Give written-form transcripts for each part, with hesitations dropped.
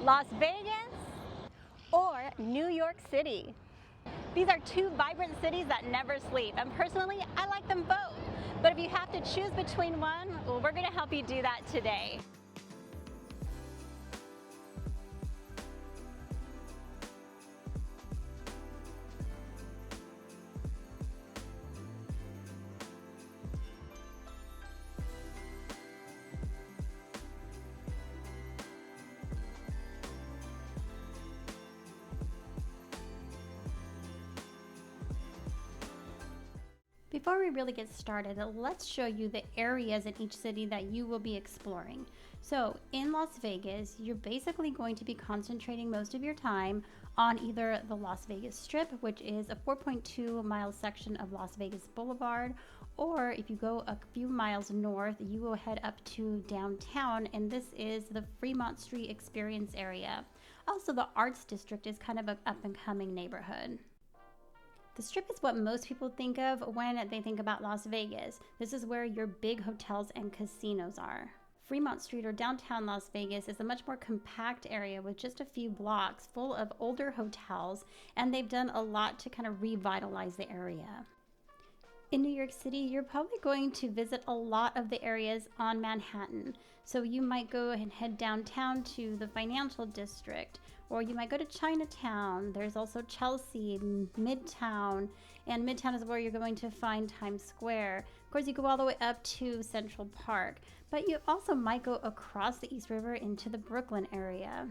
Las Vegas or New York City. These are two vibrant cities that never sleep, and personally, I like them both. But if you have to choose between one, well, we're going to help you do that today. Before we really get started, let's show you the areas in each city that you will be exploring. So in Las Vegas, you're basically going to be concentrating most of your time on either the Las Vegas Strip, which is a 4.2 mile section of Las Vegas Boulevard, or if you go a few miles north, you will head up to downtown, and this is the Fremont Street Experience area. Also, the Arts District is kind of an up-and-coming neighborhood. The Strip is what most people think of when they think about Las Vegas. This is where your big hotels and casinos are. Fremont Street or downtown Las Vegas is a much more compact area with just a few blocks full of older hotels, and they've done a lot to kind of revitalize the area. In New York City, you're probably going to visit a lot of the areas on Manhattan. So you might go and head downtown to the financial district, or you might go to Chinatown. There's also Chelsea, Midtown, and Midtown is where you're going to find Times Square. Of course, you go all the way up to Central Park, but you also might go across the East River into the Brooklyn area.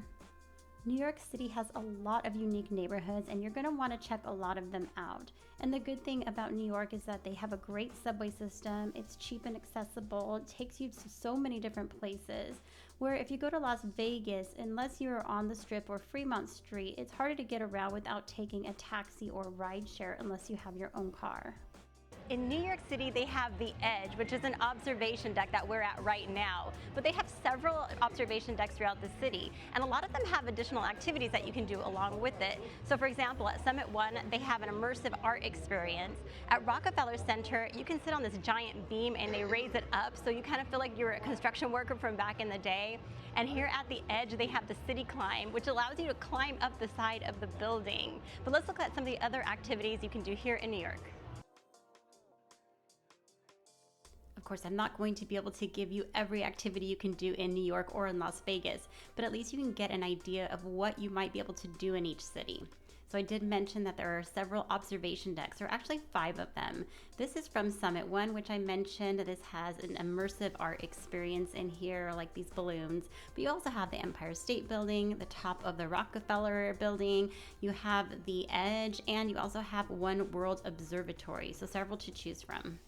New York City has a lot of unique neighborhoods, and you're going to want to check a lot of them out. And the good thing about New York is that they have a great subway system. It's cheap and accessible. It takes you to so many different places. Where if you go to Las Vegas, unless you're on the Strip or Fremont Street, it's harder to get around without taking a taxi or rideshare unless you have your own car. In New York City, they have the Edge, which is an observation deck that we're at right now. But they have several observation decks throughout the city, and a lot of them have additional activities that you can do along with it. So for example, at Summit 1, they have an immersive art experience. At Rockefeller Center, you can sit on this giant beam and they raise it up, so you kind of feel like you're a construction worker from back in the day. And here at the Edge, they have the City Climb, which allows you to climb up the side of the building. But let's look at some of the other activities you can do here in New York. Of course, I'm not going to be able to give you every activity you can do in New York or in Las Vegas, but at least you can get an idea of what you might be able to do in each city. So I did mention that there are several observation decks. There are actually 5 of them. This is from Summit 1, which I mentioned. This has an immersive art experience in here, like these balloons. But you also have the Empire State Building, the top of the Rockefeller Building. You have the Edge, and you also have One World Observatory. So several to choose from.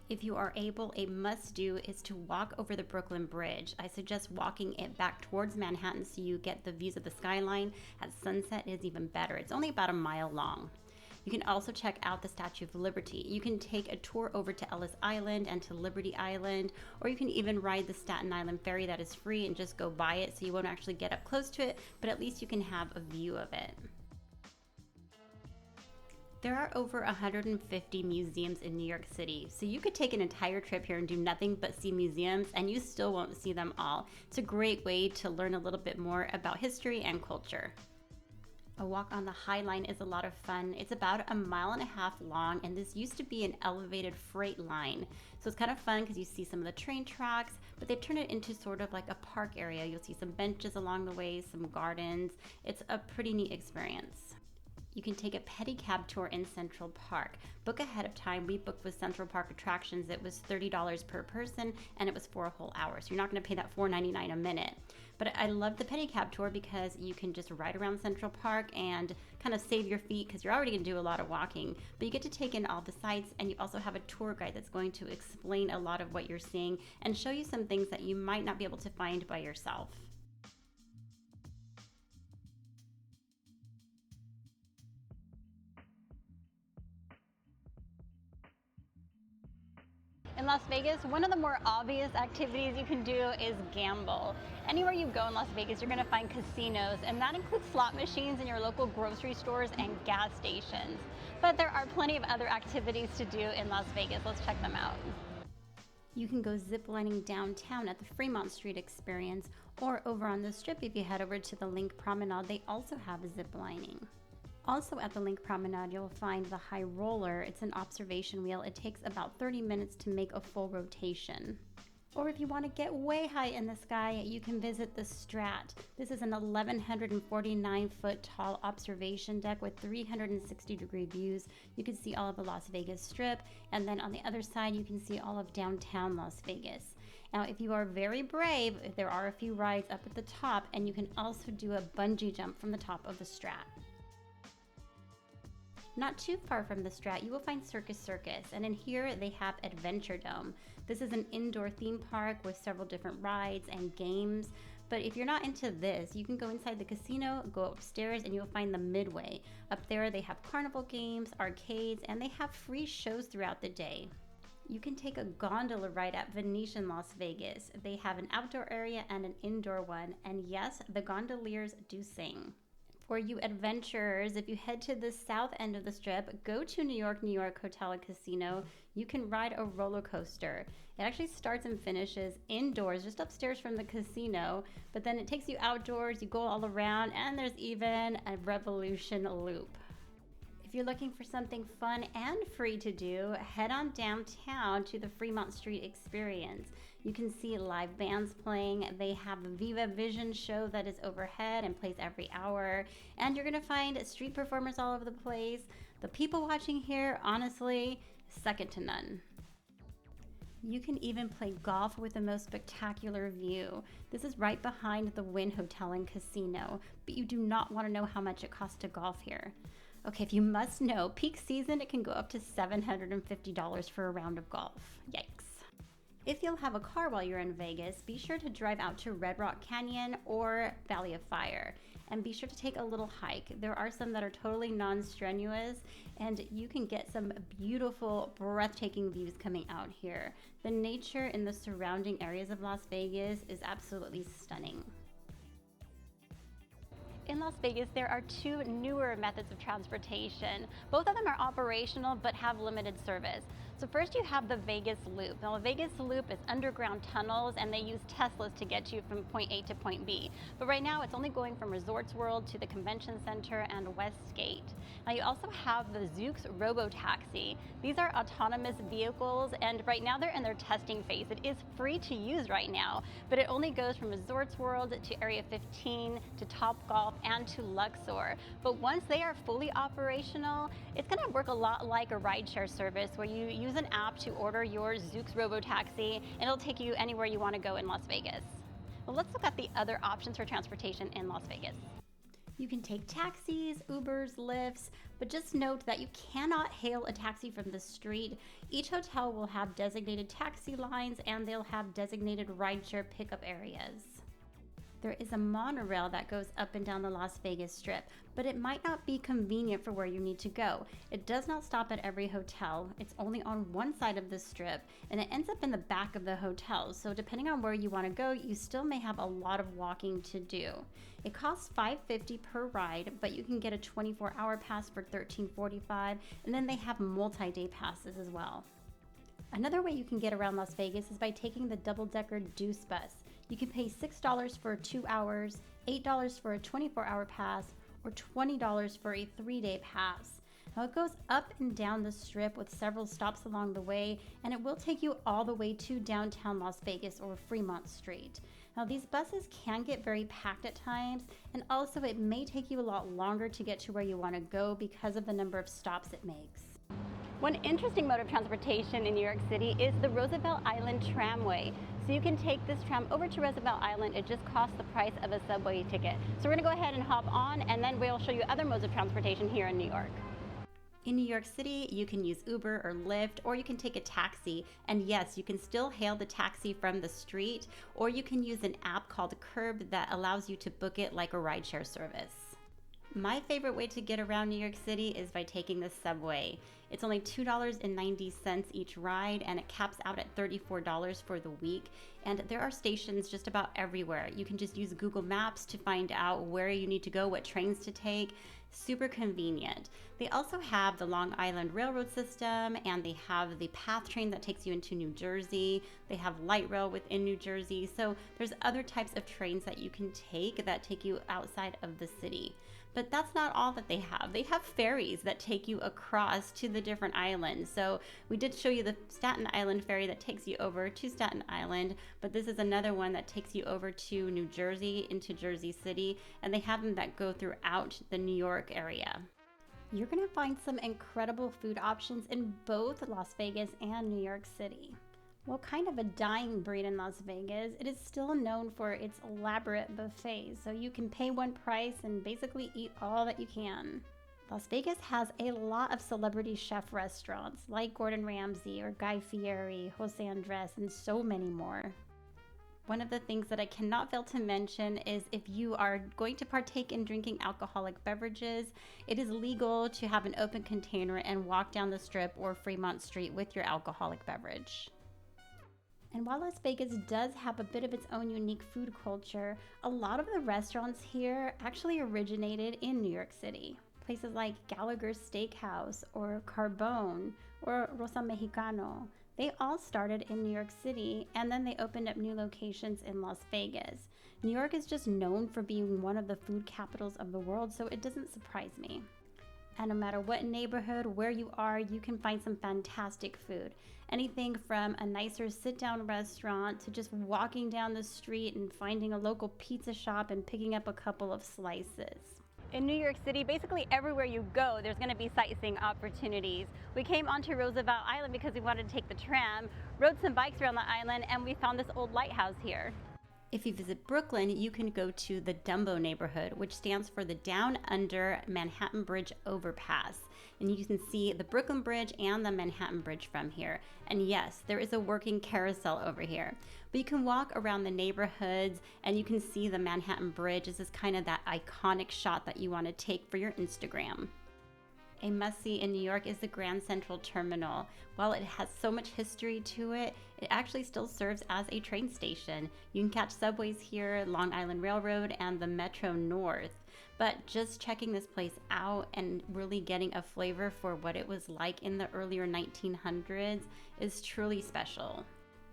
If you are able, a must-do is to walk over the Brooklyn Bridge. I suggest walking it back towards Manhattan so you get the views of the skyline. At sunset, it is even better. It's only about a mile long. You can also check out the Statue of Liberty. You can take a tour over to Ellis Island and to Liberty Island, or you can even ride the Staten Island ferry that is free and just go by it, so you won't actually get up close to it, but at least you can have a view of it. There are over 150 museums in New York City, so you could take an entire trip here and do nothing but see museums, and you still won't see them all. It's a great way to learn a little bit more about history and culture. A walk on the High Line is a lot of fun. It's about 1.5 miles long, and this used to be an elevated freight line. So it's kind of fun because you see some of the train tracks, but they've turned it into sort of like a park area. You'll see some benches along the way, some gardens. It's a pretty neat experience. You can take a pedicab tour in Central Park. Book ahead of time. We booked with Central Park Attractions. It was $30 per person, and it was for a whole hour. So you're not going to pay that $4.99 a minute. But I love the pedicab tour because you can just ride around Central Park and kind of save your feet because you're already going to do a lot of walking. But you get to take in all the sights, and you also have a tour guide that's going to explain a lot of what you're seeing and show you some things that you might not be able to find by yourself. In Las Vegas, one of the more obvious activities you can do is gamble. Anywhere you go in Las Vegas, you're going to find casinos, and that includes slot machines in your local grocery stores and gas stations. But there are plenty of other activities to do in Las Vegas. Let's check them out. You can go ziplining downtown at the Fremont Street Experience, or over on the Strip if you head over to the Link Promenade, they also have ziplining. Also at the Link Promenade, you'll find the High Roller. It's an observation wheel. It takes about 30 minutes to make a full rotation. Or if you want to get way high in the sky, you can visit the Strat. This is an 1,149-foot tall observation deck with 360-degree views. You can see all of the Las Vegas Strip, and then on the other side, you can see all of downtown Las Vegas. Now, if you are very brave, there are a few rides up at the top, and you can also do a bungee jump from the top of the Strat. Not too far from the Strat, you will find Circus, and in here they have Adventure Dome. This is an indoor theme park with several different rides and games, but if you're not into this, you can go inside the casino, go upstairs, and you'll find the Midway. Up there they have carnival games, arcades, and they have free shows throughout the day. You can take a gondola ride at Venetian Las Vegas. They have an outdoor area and an indoor one, and yes, the gondoliers do sing. For you adventurers, if you head to the south end of the Strip, go to New York Hotel and Casino. You can ride a roller coaster. It actually starts and finishes indoors, just upstairs from the casino, but then it takes you outdoors, you go all around, and there's even a Revolution loop. If you're looking for something fun and free to do, head on downtown to the Fremont Street Experience. You can see live bands playing. They have a Viva Vision show that is overhead and plays every hour. And you're gonna find street performers all over the place. The people watching here, honestly, second to none. You can even play golf with the most spectacular view. This is right behind the Wynn Hotel and Casino, but you do not want to know how much it costs to golf here. Okay, if you must know, peak season, it can go up to $750 for a round of golf. Yikes. If you'll have a car while you're in Vegas, be sure to drive out to Red Rock Canyon or Valley of Fire. And be sure to take a little hike. There are some that are totally non-strenuous, and you can get some beautiful, breathtaking views coming out here. The nature in the surrounding areas of Las Vegas is absolutely stunning. In Las Vegas, there are two newer methods of transportation. Both of them are operational but have limited service. So first you have the Vegas Loop. Now the Vegas Loop is underground tunnels, and they use Teslas to get you from point A to point B. But right now it's only going from Resorts World to the Convention Center and Westgate. Now you also have the Zoox Robotaxi. These are autonomous vehicles, and right now they're in their testing phase. It is free to use right now, but it only goes from Resorts World to Area 15 to Topgolf and to Luxor. But once they are fully operational, it's going to work a lot like a rideshare service where you use an app to order your Zoox Robotaxi, and it'll take you anywhere you want to go in Las Vegas. Well, let's look at the other options for transportation in Las Vegas. You can take taxis, Ubers, Lyfts, but just note that you cannot hail a taxi from the street. Each hotel will have designated taxi lines, and they'll have designated rideshare pickup areas. There is a monorail that goes up and down the Las Vegas Strip, but it might not be convenient for where you need to go. It does not stop at every hotel. It's only on one side of the Strip, and it ends up in the back of the hotel. So depending on where you want to go, you still may have a lot of walking to do. It costs $5.50 per ride, but you can get a 24-hour pass for $13.45, and then they have multi-day passes as well. Another way you can get around Las Vegas is by taking the double-decker Deuce bus. You can pay $6 for 2 hours, $8 for a 24-hour pass, or $20 for a 3-day pass. Now it goes up and down the Strip with several stops along the way, and it will take you all the way to downtown Las Vegas or Fremont Street. Now these buses can get very packed at times, and also it may take you a lot longer to get to where you want to go because of the number of stops it makes. One interesting mode of transportation in New York City is the Roosevelt Island Tramway. So you can take this tram over to Roosevelt Island. It just costs the price of a subway ticket. So we're gonna go ahead and hop on, and then we'll show you other modes of transportation here in New York. In New York City, you can use Uber or Lyft, or you can take a taxi. And yes, you can still hail the taxi from the street, or you can use an app called Curb that allows you to book it like a rideshare service. My favorite way to get around New York City is by taking the subway. It's only $2.90 each ride, and it caps out at $34 for the week. And there are stations just about everywhere. You can just use Google Maps to find out where you need to go, what trains to take. Super convenient. They also have the Long Island Railroad system, and they have the PATH train that takes you into New Jersey. They have light rail within New Jersey. So there's other types of trains that you can take that take you outside of the city. But that's not all that they have. They have ferries that take you across to the different islands. So we did show you the Staten Island ferry that takes you over to Staten Island, but this is another one that takes you over to New Jersey, into Jersey City, and they have them that go throughout the New York area. You're gonna find some incredible food options in both Las Vegas and New York City. Well, kind of a dying breed in Las Vegas, it is still known for its elaborate buffets, so you can pay one price and basically eat all that you can. Las Vegas has a lot of celebrity chef restaurants like Gordon Ramsay or Guy Fieri, Jose Andres, and so many more. One of the things that I cannot fail to mention is if you are going to partake in drinking alcoholic beverages, it is legal to have an open container and walk down the Strip or Fremont Street with your alcoholic beverage. And while Las Vegas does have a bit of its own unique food culture, a lot of the restaurants here actually originated in New York City. Places like Gallagher's Steakhouse or Carbone or Rosa Mexicano, they all started in New York City, and then they opened up new locations in Las Vegas. New York is just known for being one of the food capitals of the world, so it doesn't surprise me. And no matter what neighborhood, where you are, you can find some fantastic food. Anything from a nicer sit-down restaurant to just walking down the street and finding a local pizza shop and picking up a couple of slices. In New York City, basically everywhere you go, there's going to be sightseeing opportunities. We came onto Roosevelt Island because we wanted to take the tram, rode some bikes around the island, and we found this old lighthouse here. If you visit Brooklyn, you can go to the Dumbo neighborhood, which stands for the Down Under Manhattan Bridge Overpass. And you can see the Brooklyn Bridge and the Manhattan Bridge from here. And yes, there is a working carousel over here. But you can walk around the neighborhoods and you can see the Manhattan Bridge. This is kind of that iconic shot that you want to take for your Instagram. A must-see in New York is the Grand Central Terminal. While it has so much history to it, it actually still serves as a train station. You can catch subways here, Long Island Railroad, and the Metro North. But just checking this place out and really getting a flavor for what it was like in the earlier 1900s is truly special.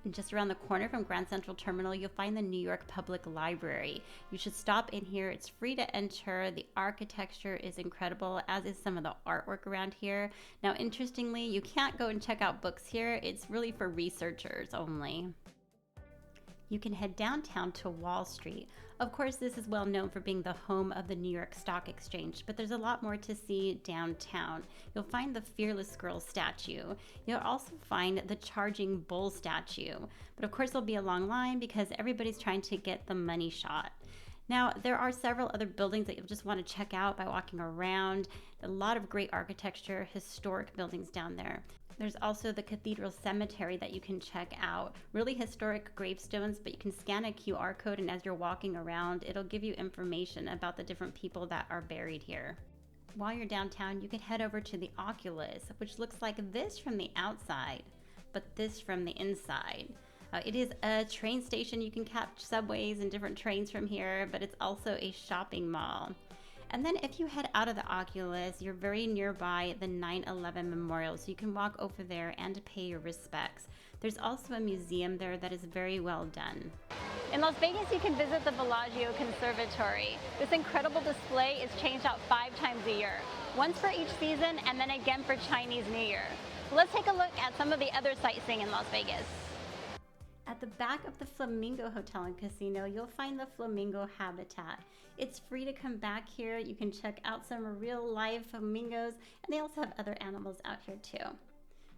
And just around the corner from Grand Central Terminal, you'll find the New York Public Library. You should stop in here. It's free to enter. The architecture is incredible, as is some of the artwork around here. Now, interestingly, you can't go and check out books here. It's really for researchers only. You can head downtown to Wall Street. Of course, this is well known for being the home of the New York Stock Exchange, but there's a lot more to see downtown. You'll find the Fearless Girl statue. You'll also find the Charging Bull statue. But of course, there'll be a long line because everybody's trying to get the money shot. Now, there are several other buildings that you'll just want to check out by walking around. A lot of great architecture, historic buildings down there. There's also the Cathedral Cemetery that you can check out. Really historic gravestones, but you can scan a QR code, and as you're walking around, it'll give you information about the different people that are buried here. While you're downtown, you can head over to the Oculus, which looks like this from the outside, but this from the inside. It is a train station. You can catch subways and different trains from here, but it's also a shopping mall. And then if you head out of the Oculus, you're very nearby the 9/11 Memorial, so you can walk over there and pay your respects. There's also a museum there that is very well done. In Las Vegas, you can visit the Bellagio Conservatory. This incredible display is changed out 5 times a year, once for each season and then again for Chinese New Year. So let's take a look at some of the other sightseeing in Las Vegas. At the back of the Flamingo Hotel and Casino, you'll find the Flamingo Habitat. It's free to come back here. You can check out some real live flamingos, and they also have other animals out here too.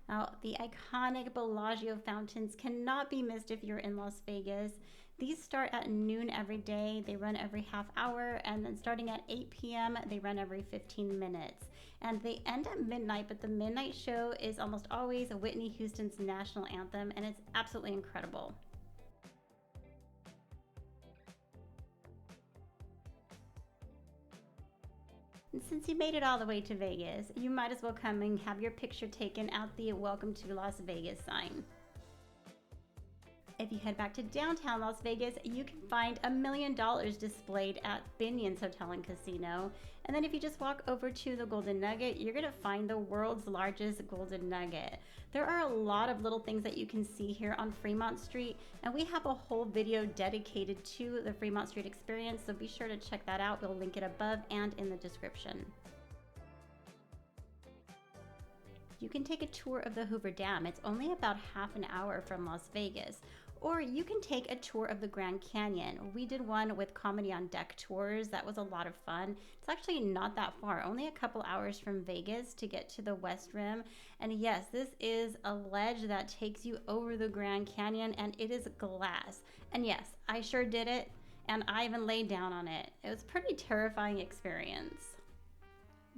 Now, the iconic Bellagio fountains cannot be missed if you're in Las Vegas. These start at noon every day. They run every half hour, and then starting at 8 p.m., they run every 15 minutes. And they end at midnight, but the midnight show is almost always Whitney Houston's national anthem, and it's absolutely incredible. And since you made it all the way to Vegas, you might as well come and have your picture taken at the Welcome to Las Vegas sign. If you head back to downtown Las Vegas, you can find $1 million displayed at Binion's Hotel and Casino. And then if you just walk over to the Golden Nugget, you're going to find the world's largest Golden Nugget. There are a lot of little things that you can see here on Fremont Street, and we have a whole video dedicated to the Fremont Street experience, so be sure to check that out. We'll link it above and in the description. You can take a tour of the Hoover Dam. It's only about half an hour from Las Vegas. Or you can take a tour of the Grand Canyon. We did one with Comedy on Deck tours. That was a lot of fun. It's actually not that far, only a couple hours from Vegas to get to the West Rim. And yes, this is a ledge that takes you over the Grand Canyon, and it is glass. And yes, I sure did it, and I even laid down on it. It was a pretty terrifying experience.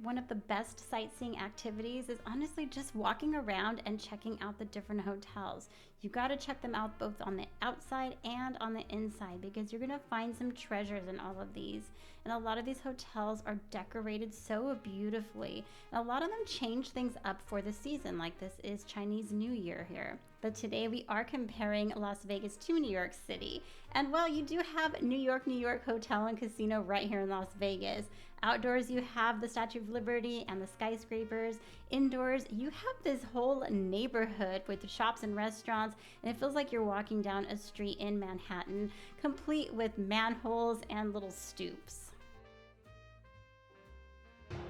One of the best sightseeing activities is honestly just walking around and checking out the different hotels. You got to check them out both on the outside and on the inside, because you're going to find some treasures in all of these. And a lot of these hotels are decorated so beautifully. And a lot of them change things up for the season, like this is Chinese New Year here. But today we are comparing Las Vegas to New York City. And while you do have New York Hotel and Casino right here in Las Vegas, outdoors you have the Statue of Liberty and the skyscrapers. Indoors you have this whole neighborhood with shops and restaurants, and it feels like you're walking down a street in Manhattan, complete with manholes and little stoops.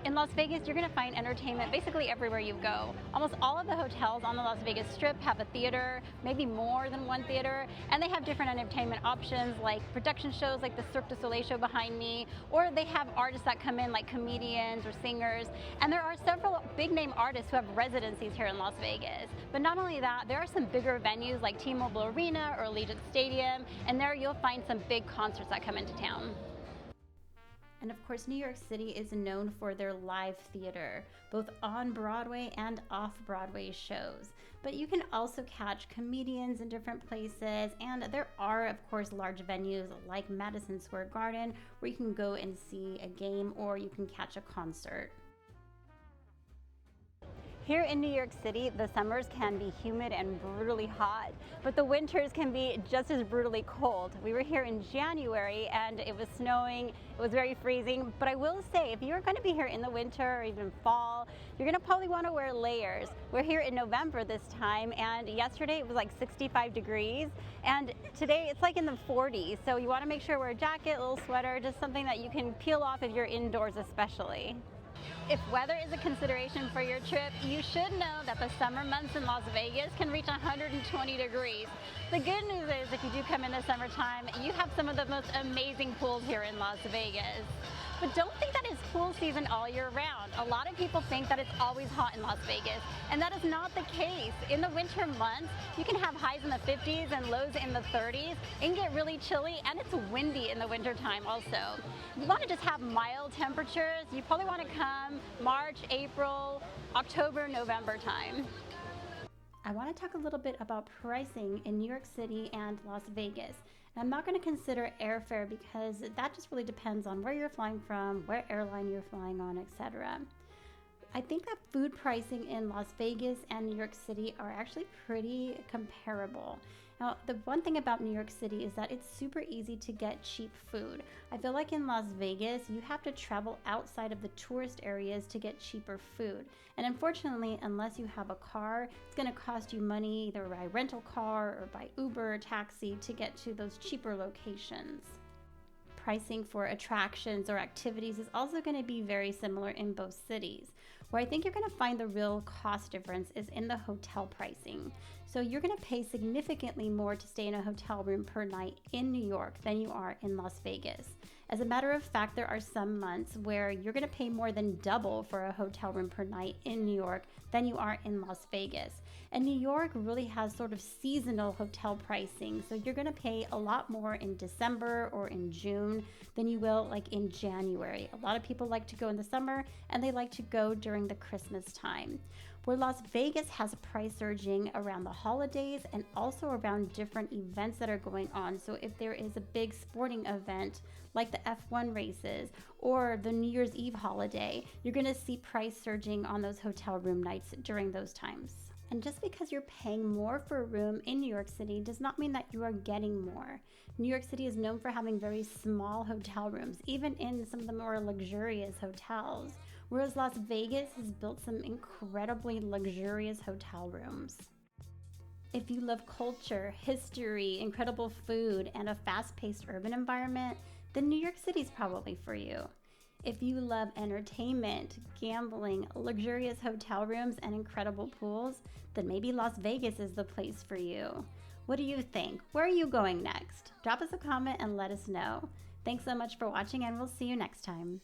In Las Vegas, you're going to find entertainment basically everywhere you go. Almost all of the hotels on the Las Vegas Strip have a theater, maybe more than one theater, and they have different entertainment options like production shows like the Cirque du Soleil show behind me, or they have artists that come in like comedians or singers, and there are several big name artists who have residencies here in Las Vegas. But not only that, there are some bigger venues like T-Mobile Arena or Allegiant Stadium, and there you'll find some big concerts that come into town. And of course, New York City is known for their live theater, both on Broadway and off-Broadway shows. But you can also catch comedians in different places, and there are, of course, large venues like Madison Square Garden where you can go and see a game or you can catch a concert. Here in New York City, the summers can be humid and brutally hot, but the winters can be just as brutally cold. We were here in January and it was snowing, it was very freezing, but I will say if you're going to be here in the winter or even fall, you're going to probably want to wear layers. We're here in November this time, and yesterday it was like 65 degrees, and today it's like in the 40s, so you want to make sure to wear a jacket, a little sweater, just something that you can peel off if you're indoors especially. If weather is a consideration for your trip, you should know that the summer months in Las Vegas can reach 120 degrees. The good news is if you do come in the summertime, you have some of the most amazing pools here in Las Vegas. But don't think that it's pool season all year round. A lot of people think that it's always hot in Las Vegas, and that is not the case. In the winter months, you can have highs in the 50s and lows in the 30s. It can get really chilly, and it's windy in the wintertime also. You want to just have mild temperatures. You probably want to come March, April, October, November time. I want to talk a little bit about pricing in New York City and Las Vegas. I'm not going to consider airfare because that just really depends on where you're flying from, what airline you're flying on, etc. I think that food pricing in Las Vegas and New York City are actually pretty comparable. Now, the one thing about New York City is that it's super easy to get cheap food. I feel like in Las Vegas, you have to travel outside of the tourist areas to get cheaper food. And unfortunately, unless you have a car, it's going to cost you money either by rental car or by Uber or taxi to get to those cheaper locations. Pricing for attractions or activities is also going to be very similar in both cities. Where I think you're going to find the real cost difference is in the hotel pricing. So you're going to pay significantly more to stay in a hotel room per night in New York than you are in Las Vegas. As a matter of fact, there are some months where you're going to pay more than double for a hotel room per night in New York than you are in Las Vegas. And New York really has sort of seasonal hotel pricing, so you're going to pay a lot more in December or in June than you will like in January. A lot of people like to go in the summer and they like to go during the Christmas time. where Las Vegas has price surging around the holidays and also around different events that are going on. So if there is a big sporting event like the F1 races or the New Year's Eve holiday, you're going to see price surging on those hotel room nights during those times. And just because you're paying more for a room in New York City does not mean that you are getting more. New York City is known for having very small hotel rooms, even in some of the more luxurious hotels, whereas Las Vegas has built some incredibly luxurious hotel rooms. If you love culture, history, incredible food, and a fast-paced urban environment, then New York City is probably for you. If you love entertainment, gambling, luxurious hotel rooms, and incredible pools, then maybe Las Vegas is the place for you. What do you think? Where are you going next? Drop us a comment and let us know. Thanks so much for watching, and we'll see you next time.